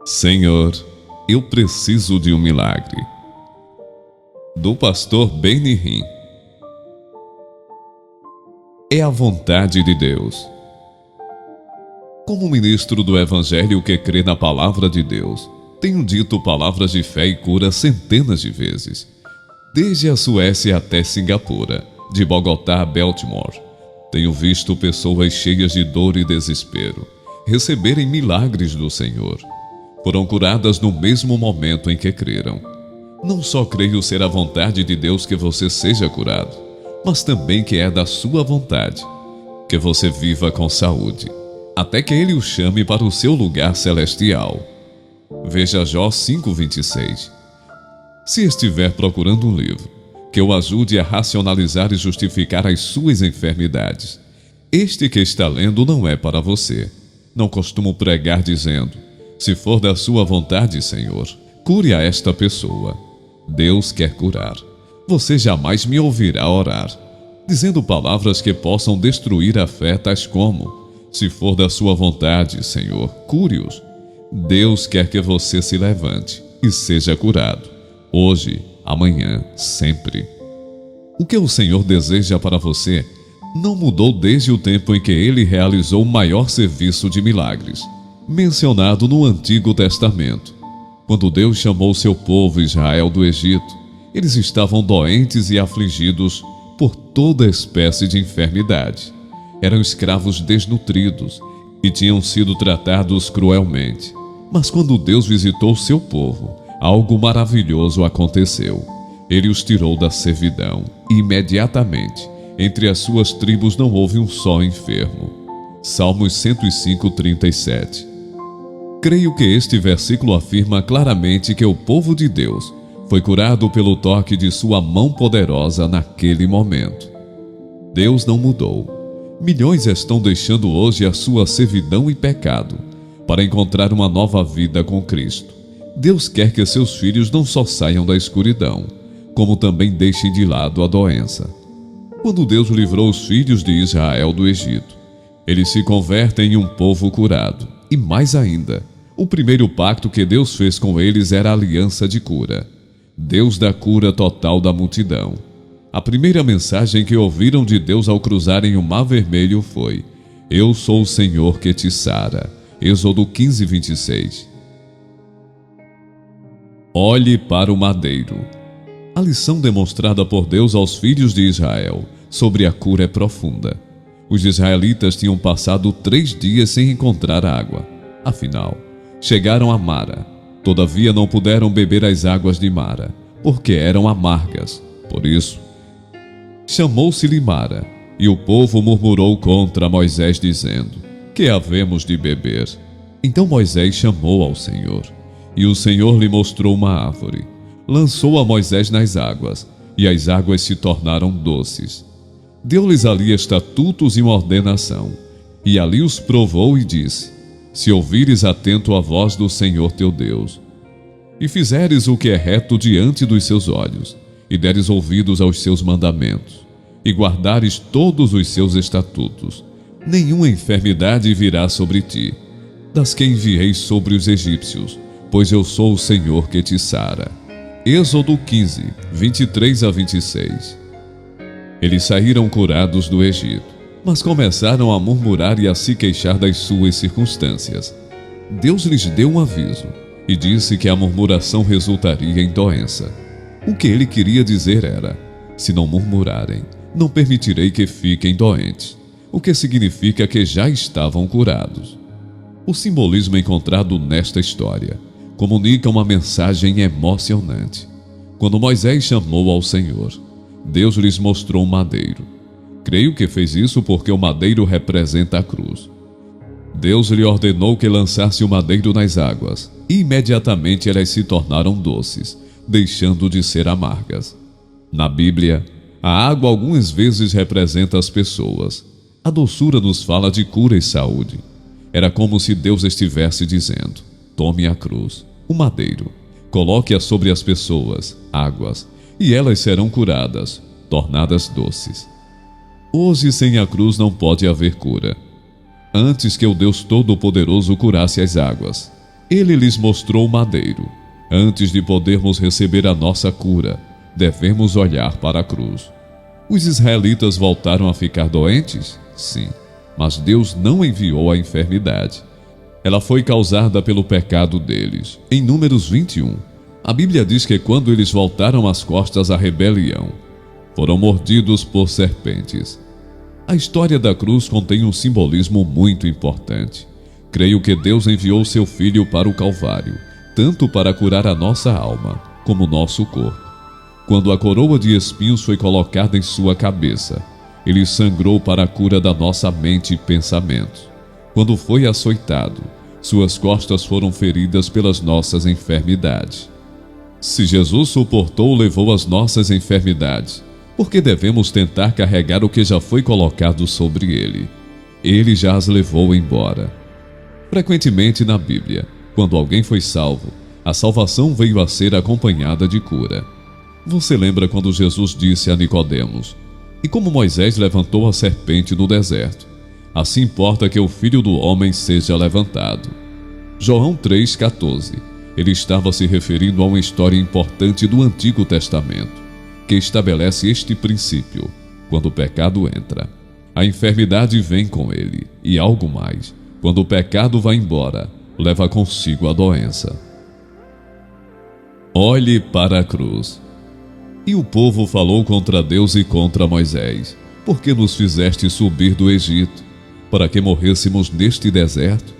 Senhor, eu preciso de um milagre. Do pastor Benny Hinn. É a vontade de Deus. Como ministro do Evangelho que crê na palavra de Deus, tenho dito palavras de fé e cura centenas de vezes. Desde a Suécia até Singapura, de Bogotá a Baltimore, tenho visto pessoas cheias de dor e desespero receberem milagres do Senhor. Foram curadas no mesmo momento em que creram. Não só creio ser a vontade de Deus que você seja curado, mas também que é da sua vontade que você viva com saúde, até que Ele o chame para o seu lugar celestial. Veja Jó 5:26. Se estiver procurando um livro que o ajude a racionalizar e justificar as suas enfermidades, este que está lendo não é para você. Não costumo pregar dizendo: se for da sua vontade, Senhor, cure a esta pessoa. Deus quer curar. Você jamais me ouvirá orar, dizendo palavras que possam destruir a fé, tais como: se for da sua vontade, Senhor, cure-os. Deus quer que você se levante e seja curado, hoje, amanhã, sempre. O que o Senhor deseja para você não mudou desde o tempo em que Ele realizou o maior serviço de milagres, mencionado no Antigo Testamento. Quando Deus chamou seu povo Israel do Egito, eles estavam doentes e afligidos por toda espécie de enfermidade. Eram escravos desnutridos e tinham sido tratados cruelmente. Mas quando Deus visitou seu povo, algo maravilhoso aconteceu. Ele os tirou da servidão e imediatamente, entre as suas tribos não houve um só enfermo. Salmos 105:37. Creio que este versículo afirma claramente que o povo de Deus foi curado pelo toque de sua mão poderosa naquele momento. Deus não mudou. Milhões estão deixando hoje a sua servidão e pecado para encontrar uma nova vida com Cristo. Deus quer que seus filhos não só saiam da escuridão, como também deixem de lado a doença. Quando Deus livrou os filhos de Israel do Egito, eles se convertem em um povo curado. E mais ainda, o primeiro pacto que Deus fez com eles era a aliança de cura. Deus dá cura total da multidão. A primeira mensagem que ouviram de Deus ao cruzarem o Mar Vermelho foi: eu sou o Senhor que te sara. Êxodo 15:26. Olhe para o madeiro. A lição demonstrada por Deus aos filhos de Israel sobre a cura é profunda. Os israelitas tinham passado 3 dias sem encontrar água. Afinal, chegaram a Mara. Todavia não puderam beber as águas de Mara, porque eram amargas. Por isso, chamou-se-lhe Mara, e o povo murmurou contra Moisés, dizendo: que havemos de beber? Então Moisés chamou ao Senhor, e o Senhor lhe mostrou uma árvore. Lançou a Moisés nas águas, e as águas se tornaram doces. Deu-lhes ali estatutos e uma ordenação, e ali os provou e disse: se ouvires atento a voz do Senhor teu Deus, e fizeres o que é reto diante dos seus olhos, e deres ouvidos aos seus mandamentos, e guardares todos os seus estatutos, nenhuma enfermidade virá sobre ti, das que enviei sobre os egípcios, pois eu sou o Senhor que te sara. Êxodo 15:23-26. Eles saíram curados do Egito, mas começaram a murmurar e a se queixar das suas circunstâncias. Deus lhes deu um aviso e disse que a murmuração resultaria em doença. O que ele queria dizer era: se não murmurarem, não permitirei que fiquem doentes, o que significa que já estavam curados. O simbolismo encontrado nesta história comunica uma mensagem emocionante. Quando Moisés chamou ao Senhor, Deus lhes mostrou um madeiro. Creio que fez isso porque o madeiro representa a cruz. Deus lhe ordenou que lançasse o madeiro nas águas, e imediatamente elas se tornaram doces, deixando de ser amargas. Na Bíblia, a água algumas vezes representa as pessoas. A doçura nos fala de cura e saúde. Era como se Deus estivesse dizendo: tome a cruz, o madeiro, coloque-a sobre as pessoas, águas, e elas serão curadas, tornadas doces. Hoje, sem a cruz, não pode haver cura. Antes que o Deus Todo-Poderoso curasse as águas, Ele lhes mostrou o madeiro. Antes de podermos receber a nossa cura, devemos olhar para a cruz. Os israelitas voltaram a ficar doentes? Sim, mas Deus não enviou a enfermidade. Ela foi causada pelo pecado deles. Em Números 21, a Bíblia diz que quando eles voltaram as costas à rebelião, foram mordidos por serpentes. A história da cruz contém um simbolismo muito importante. Creio que Deus enviou seu Filho para o Calvário, tanto para curar a nossa alma, como o nosso corpo. Quando a coroa de espinhos foi colocada em sua cabeça, ele sangrou para a cura da nossa mente e pensamentos. Quando foi açoitado, suas costas foram feridas pelas nossas enfermidades. Se Jesus suportou ou levou as nossas enfermidades, por que devemos tentar carregar o que já foi colocado sobre ele? Ele já as levou embora. Frequentemente na Bíblia, quando alguém foi salvo, a salvação veio a ser acompanhada de cura. Você lembra quando Jesus disse a Nicodemos: "E como Moisés levantou a serpente no deserto, assim importa que o Filho do Homem seja levantado." João 3,14. Ele estava se referindo a uma história importante do Antigo Testamento, que estabelece este princípio: quando o pecado entra, a enfermidade vem com ele, e algo mais, quando o pecado vai embora, leva consigo a doença. Olhe para a cruz. E o povo falou contra Deus e contra Moisés: "Por que nos fizeste subir do Egito? Para que morrêssemos neste deserto?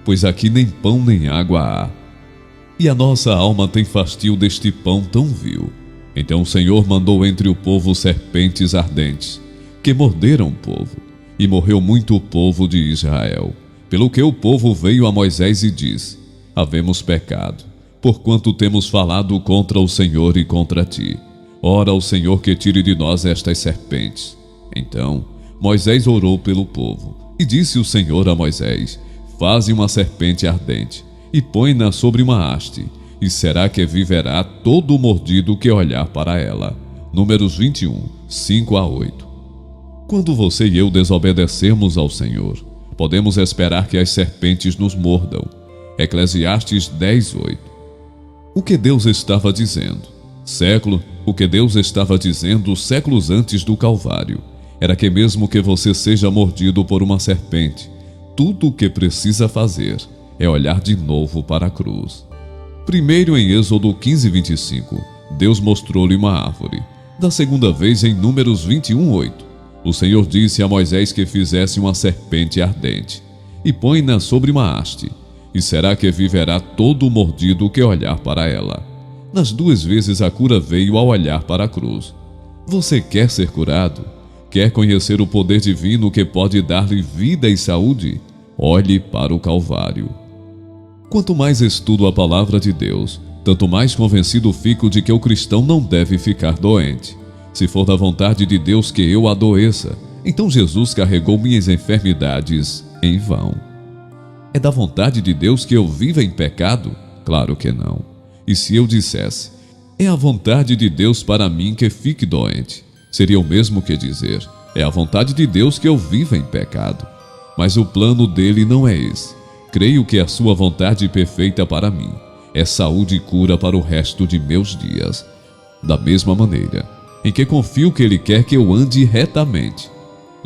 Pois aqui nem pão nem água há. E a nossa alma tem fastio deste pão tão vil." Então o Senhor mandou entre o povo serpentes ardentes, que morderam o povo, e morreu muito o povo de Israel. Pelo que o povo veio a Moisés e disse: "Havemos pecado, porquanto temos falado contra o Senhor e contra ti. Ora ao Senhor que tire de nós estas serpentes." Então Moisés orou pelo povo, e disse o Senhor a Moisés: "Faze uma serpente ardente, e põe-na sobre uma haste, e será que viverá todo mordido que olhar para ela." Números 21, 5-8. Quando você e eu desobedecermos ao Senhor, podemos esperar que as serpentes nos mordam. Eclesiastes 10:8. O que Deus estava dizendo? O que Deus estava dizendo séculos antes do Calvário era que mesmo que você seja mordido por uma serpente, tudo o que precisa fazer é olhar de novo para a cruz. Primeiro em Êxodo 15:25, Deus mostrou-lhe uma árvore. Da segunda vez em Números 21:8, o Senhor disse a Moisés que fizesse uma serpente ardente, e põe-na sobre uma haste, e será que viverá todo mordido que olhar para ela. Nas duas vezes a cura veio ao olhar para a cruz. Você quer ser curado? Quer conhecer o poder divino que pode dar-lhe vida e saúde? Olhe para o Calvário. Quanto mais estudo a palavra de Deus, tanto mais convencido fico de que o cristão não deve ficar doente. Se for da vontade de Deus que eu adoeça, então Jesus carregou minhas enfermidades em vão. É da vontade de Deus que eu viva em pecado? Claro que não. E se eu dissesse: "É a vontade de Deus para mim que fique doente", seria o mesmo que dizer: "É a vontade de Deus que eu viva em pecado." Mas o plano dele não é esse. Creio que a sua vontade perfeita para mim é saúde e cura para o resto de meus dias. Da mesma maneira em que confio que ele quer que eu ande retamente.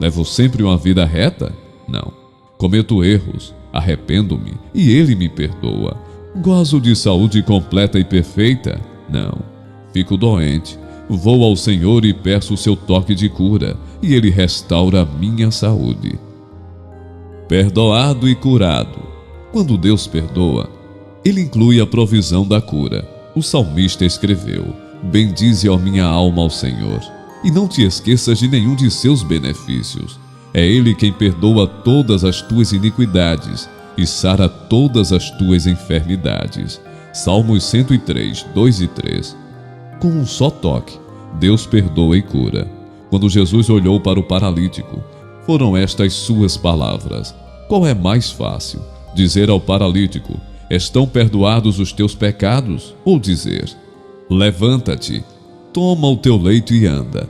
Levo sempre uma vida reta? Não. Cometo erros, arrependo-me e ele me perdoa. Gozo de saúde completa e perfeita? Não. Fico doente, vou ao Senhor e peço o seu toque de cura, e ele restaura a minha saúde. Perdoado e curado. Quando Deus perdoa, ele inclui a provisão da cura. O salmista escreveu: "Bendize, ó minha alma, ao Senhor, e não te esqueças de nenhum de seus benefícios. É ele quem perdoa todas as tuas iniquidades e sara todas as tuas enfermidades." Salmos 103, 2 e 3. Com um só toque, Deus perdoa e cura. Quando Jesus olhou para o paralítico, foram estas suas palavras. Qual é mais fácil? Dizer ao paralítico: "Estão perdoados os teus pecados?" Ou dizer: "Levanta-te, toma o teu leito e anda"?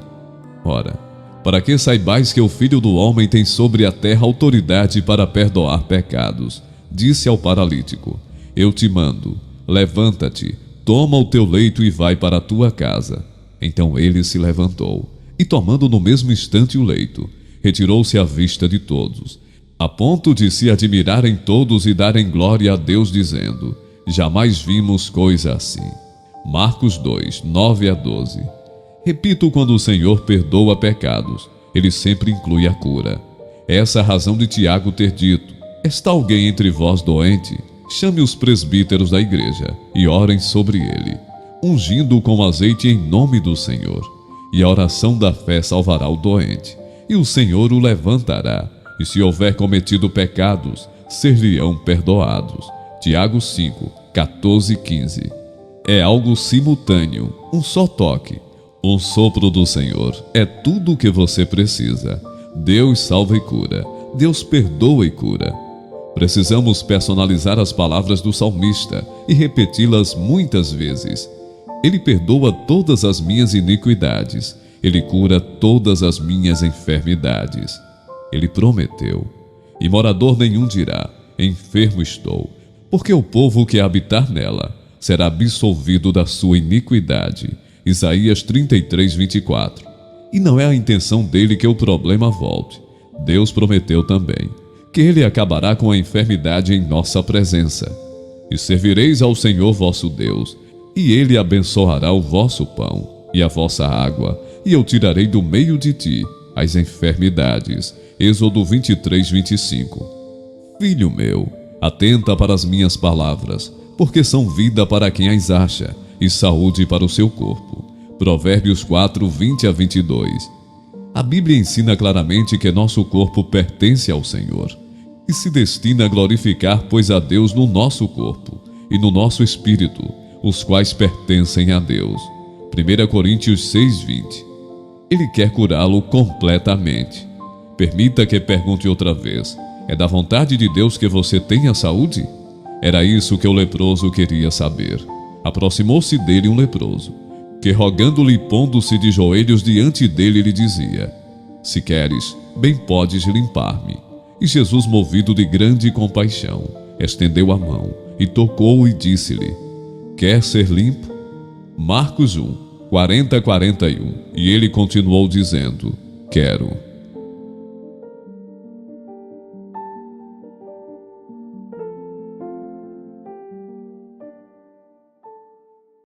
Ora, para que saibais que o Filho do Homem tem sobre a terra autoridade para perdoar pecados, disse ao paralítico: eu te mando, levanta-te, toma o teu leito e vai para a tua casa. Então ele se levantou, e tomando no mesmo instante o leito, retirou-se à vista de todos, a ponto de se admirarem todos e darem glória a Deus, dizendo: jamais vimos coisa assim. Marcos 2, 9 a 12. Repito, quando o Senhor perdoa pecados, ele sempre inclui a cura. Essa é a razão de Tiago ter dito: está alguém entre vós doente? Chame os presbíteros da igreja e orem sobre ele, ungindo-o com azeite em nome do Senhor. E a oração da fé salvará o doente, e o Senhor o levantará. E se houver cometido pecados, ser-lhe-ão perdoados. Tiago 5, 14 e 15. É algo simultâneo, um só toque. Um sopro do Senhor é tudo o que você precisa. Deus salva e cura. Deus perdoa e cura. Precisamos personalizar as palavras do salmista e repeti-las muitas vezes. Ele perdoa todas as minhas iniquidades. Ele cura todas as minhas enfermidades. Ele prometeu, e morador nenhum dirá: enfermo estou, porque o povo que habitar nela será absolvido da sua iniquidade. Isaías 33, 24. E não é a intenção dele que o problema volte. Deus prometeu também que ele acabará com a enfermidade em nossa presença. E servireis ao Senhor vosso Deus, e ele abençoará o vosso pão e a vossa água, e eu tirarei do meio de ti as enfermidades. Êxodo 23, 25. Filho meu, atenta para as minhas palavras, porque são vida para quem as acha, e saúde para o seu corpo. Provérbios 4, 20 a 22. A Bíblia ensina claramente que nosso corpo pertence ao Senhor e se destina a glorificar, pois a Deus no nosso corpo e no nosso espírito, os quais pertencem a Deus. 1 Coríntios 6, 20. Ele quer curá-lo completamente. Permita que pergunte outra vez: é da vontade de Deus que você tenha saúde? Era isso que o leproso queria saber. Aproximou-se dele um leproso, que rogando-lhe e pondo-se de joelhos diante dele, lhe dizia: se queres, bem podes limpar-me. E Jesus, movido de grande compaixão, estendeu a mão e tocou-o e disse-lhe: quer ser limpo? Marcos 1, 40 a 41. E ele continuou dizendo: quero.